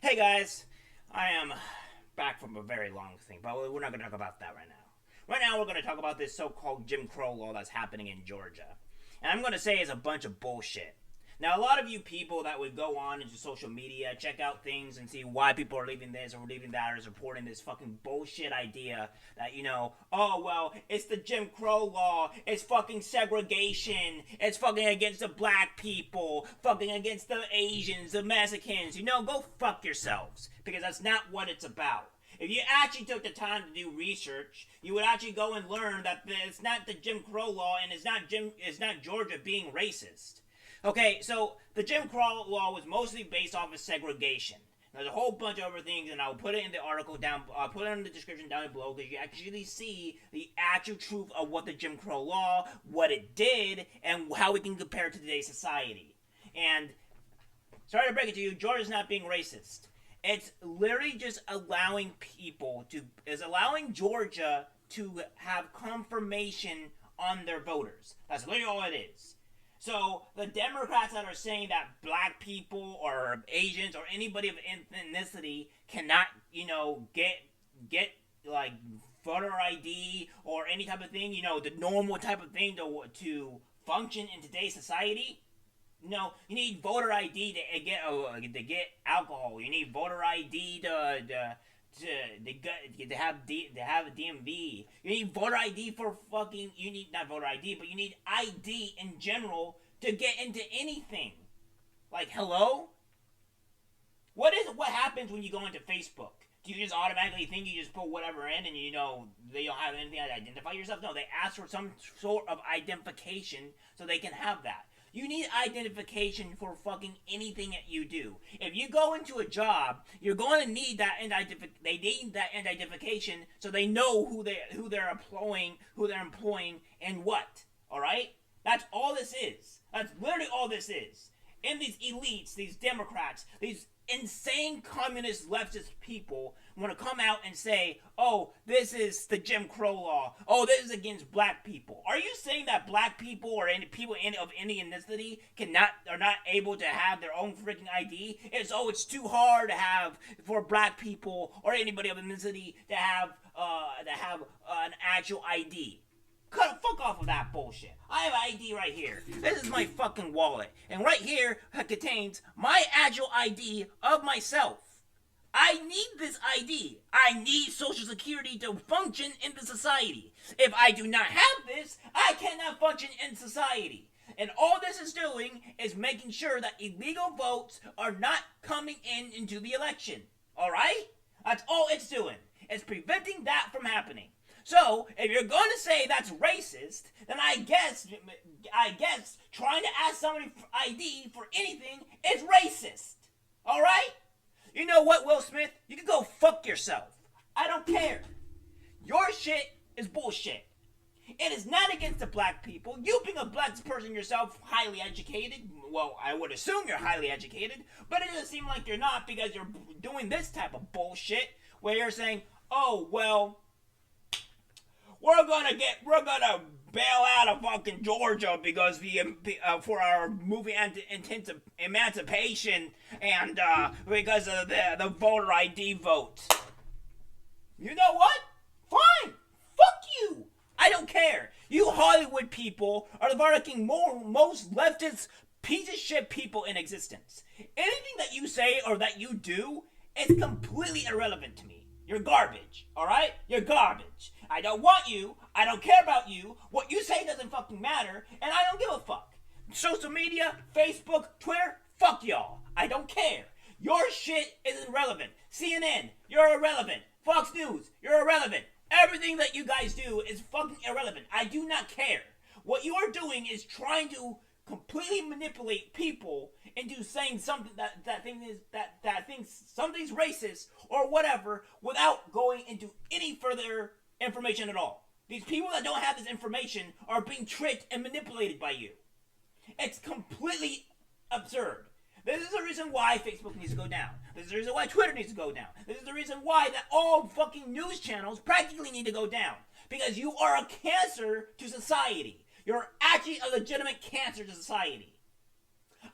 Hey guys, I am back from a very long thing, but we're not going to talk about that right now. Right now, we're going to talk about this so-called Jim Crow law that's happening in Georgia, and I'm going to say it's a bunch of bullshit. Now, a lot of you people that would go on into social media, check out things and see why people are leaving this or leaving that, or supporting this fucking bullshit idea that, oh, well, it's the Jim Crow law, it's fucking segregation, it's fucking against the black people, fucking against the Asians, the Mexicans, go fuck yourselves, because that's not what it's about. If you actually took the time to do research, you would actually go and learn that it's not the Jim Crow law and it's not Georgia being racist. Okay, so the Jim Crow law was mostly based off of segregation. There's a whole bunch of other things, and I'll put it in the article down. I'll put it in the description down below, because you actually see the actual truth of what the Jim Crow law, what it did, and how we can compare it to today's society. And sorry to break it to you, Georgia's not being racist. It's literally just allowing Georgia to have confirmation on their voters. That's literally all it is. So the Democrats that are saying that black people or Asians or anybody of ethnicity cannot, get like voter ID or any type of thing, the normal type of thing to function in today's society. No, you need voter ID to get alcohol. You need voter ID to have a DMV. You need voter ID for fucking. You need not voter ID, but you need ID in general to get into anything. Like, hello? What happens when you go into Facebook? Do you just automatically think you just put whatever in and they don't have anything to identify yourself? No, they ask for some sort of identification so they can have that. You need identification for fucking anything that you do. If you go into a job, you're going to need that they need that identification so they know who they're employing and what. All right? That's all this is. That's literally all this is. And these elites, these Democrats, these insane communist leftist people want to come out and say, oh, this is the Jim Crow law. Oh, this is against black people. Are you saying that black people or any people of any ethnicity are not able to have their own freaking ID? It's too hard to have for black people or anybody of ethnicity to have an actual ID. Fuck off of that bullshit. I have an ID right here. This is my fucking wallet. And right here contains my actual ID of myself. I need this ID. I need Social Security to function in the society. If I do not have this, I cannot function in society. And all this is doing is making sure that illegal votes are not coming into the election. Alright? That's all it's doing. It's preventing that from happening. So, if you're going to say that's racist, then I guess trying to ask somebody for ID for anything is racist. Alright? You know what, Will Smith? You can go fuck yourself. I don't care. Your shit is bullshit. It is not against the black people. You being a black person yourself, highly educated, well, I would assume you're highly educated, but it doesn't seem like you're not, because you're doing this type of bullshit where you're saying, oh, well, we're gonna bail out of fucking Georgia because for our moving intensive emancipation and because of the voter ID vote. You know what? Fine. Fuck you. I don't care. You Hollywood people are the fucking most leftist piece of shit people in existence. Anything that you say or that you do is completely irrelevant to me. You're garbage, alright? You're garbage. I don't want you. I don't care about you. What you say doesn't fucking matter, and I don't give a fuck. Social media, Facebook, Twitter, fuck y'all. I don't care. Your shit is irrelevant. CNN, you're irrelevant. Fox News, you're irrelevant. Everything that you guys do is fucking irrelevant. I do not care. What you are doing is trying to completely manipulate people into saying something that thinks something's racist or whatever without going into any further information at all. These people that don't have this information are being tricked and manipulated by you. It's completely absurd. This is the reason why Facebook needs to go down. This is the reason why Twitter needs to go down. This is the reason why that all fucking news channels practically need to go down. Because you are a cancer to society. You're actually a legitimate cancer to society.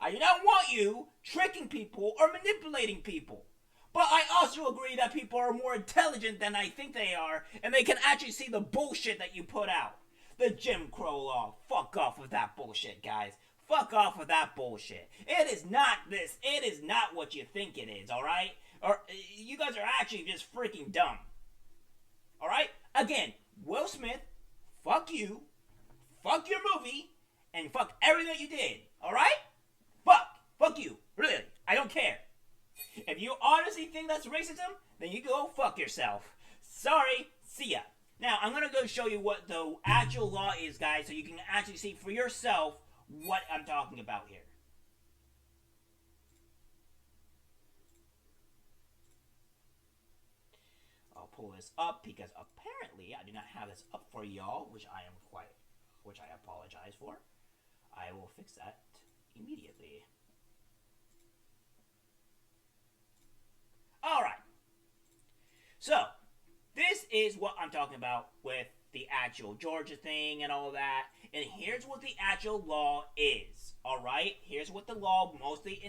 I do not want you tricking people or manipulating people. But I also agree that people are more intelligent than I think they are, and they can actually see the bullshit that you put out. The Jim Crow law. Fuck off with that bullshit, guys. Fuck off with that bullshit. It is not this. It is not what you think it is, alright? Or you guys are actually just freaking dumb. Alright? Again, Will Smith, fuck you, fuck your movie, and fuck everything that you did. Alright? Fuck you. Really. I don't care. If you honestly think that's racism, then you go fuck yourself. Sorry. See ya. Now, I'm going to go show you what the actual law is, guys, so you can actually see for yourself what I'm talking about here. I'll pull this up because apparently I do not have this up for y'all, which I apologize for. I will fix that immediately. Alright. So, this is what I'm talking about with the actual Georgia thing and all that. And here's what the actual law is. Alright? Here's what the law mostly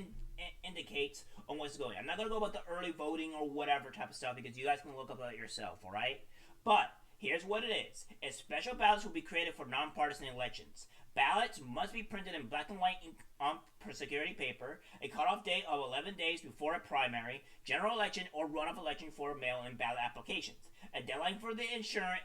indicates on what's going on. I'm not going to go about the early voting or whatever type of stuff because you guys can look up that yourself. Alright? But, here's what it is. Special ballots will be created for nonpartisan elections. Ballots must be printed in black and white ink on security paper, a cutoff date of 11 days before a primary, general election, or runoff election for mail-in ballot applications. A deadline for the issuance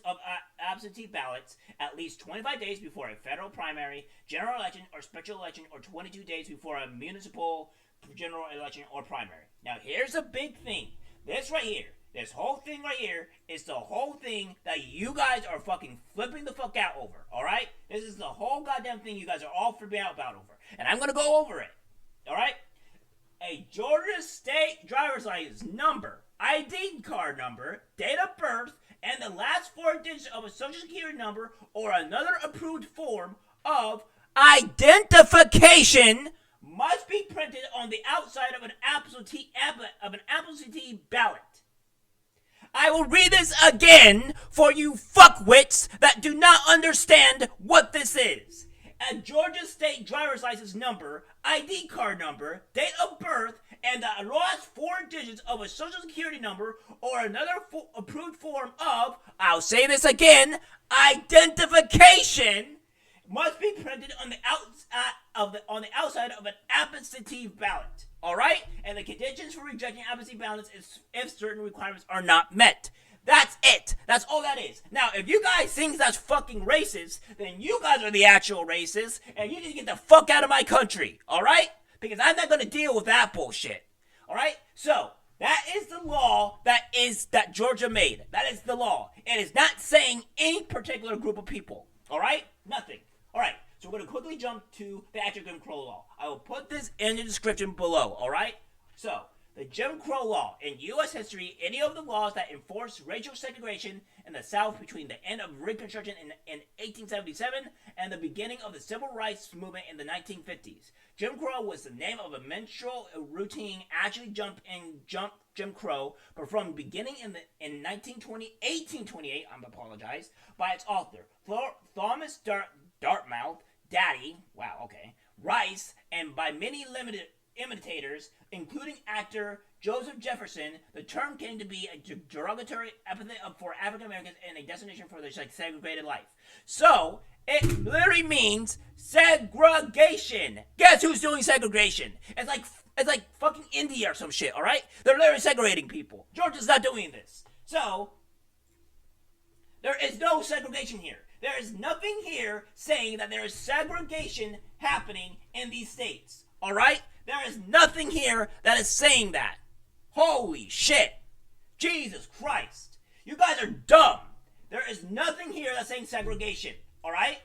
of absentee ballots at least 25 days before a federal primary, general election, or special election, or 22 days before a municipal general election or primary. Now, here's a big thing. This right here. This whole thing right here is the whole thing that you guys are fucking flipping the fuck out over, alright? This is the whole goddamn thing you guys are all flipping out about over. And I'm gonna go over it, alright? A Georgia state driver's license number, ID card number, date of birth, and the last 4 digits of a social security number or another approved form of identification must be printed on the outside of an absentee ballot. I will read this again for you fuckwits that do not understand what this is. A Georgia state driver's license number, ID card number, date of birth, and the last 4 digits of a social security number or another approved form of, I'll say this again, identification must be printed on the outside of an absentee ballot. Alright? And the conditions for rejecting absentee ballots is if certain requirements are not met. That's it. That's all that is. Now, if you guys think that's fucking racist, then you guys are the actual racists, and you need to get the fuck out of my country. Alright? Because I'm not gonna deal with that bullshit. Alright? So, that is the law that Georgia made. That is the law. It is not saying any particular group of people. Alright? Nothing. Alright. So we're going to quickly jump to the actual Jim Crow law. I will put this in the description below, alright? So, the Jim Crow law. In U.S. history, any of the laws that enforce racial segregation in the South between the end of Reconstruction in 1877 and the beginning of the Civil Rights Movement in the 1950s. Jim Crow was the name of a menstrual routine actually jumped Jim Crow, but from beginning in 1828, I apologize, by its author, Thomas Dartmouth, Daddy, wow, okay, Rice, and by many limited imitators, including actor Joseph Jefferson, the term came to be a derogatory epithet for African Americans and a designation for their segregated life. So, it literally means segregation. Guess who's doing segregation? It's like fucking India or some shit, alright? They're literally segregating people. Georgia's not doing this. So, there is no segregation here. There is nothing here saying that there is segregation happening in these states. Alright? There is nothing here that is saying that. Holy shit. Jesus Christ. You guys are dumb. There is nothing here that's saying segregation. Alright?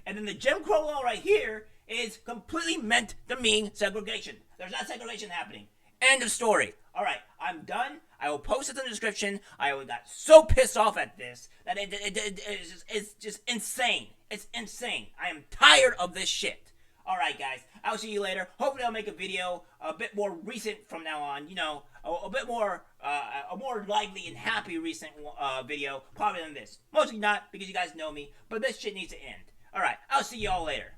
And then the Jim Crow law right here is completely meant to mean segregation. There's not segregation happening. End of story. Alright, I'm done. I will post it in the description. I got so pissed off at this that it's just insane. It's insane. I am tired of this shit. Alright, guys. I'll see you later. Hopefully I'll make a video a bit more recent from now on. You know, a bit more, a more lively and happy recent video probably than this. Mostly not because you guys know me, but this shit needs to end. Alright, I'll see y'all later.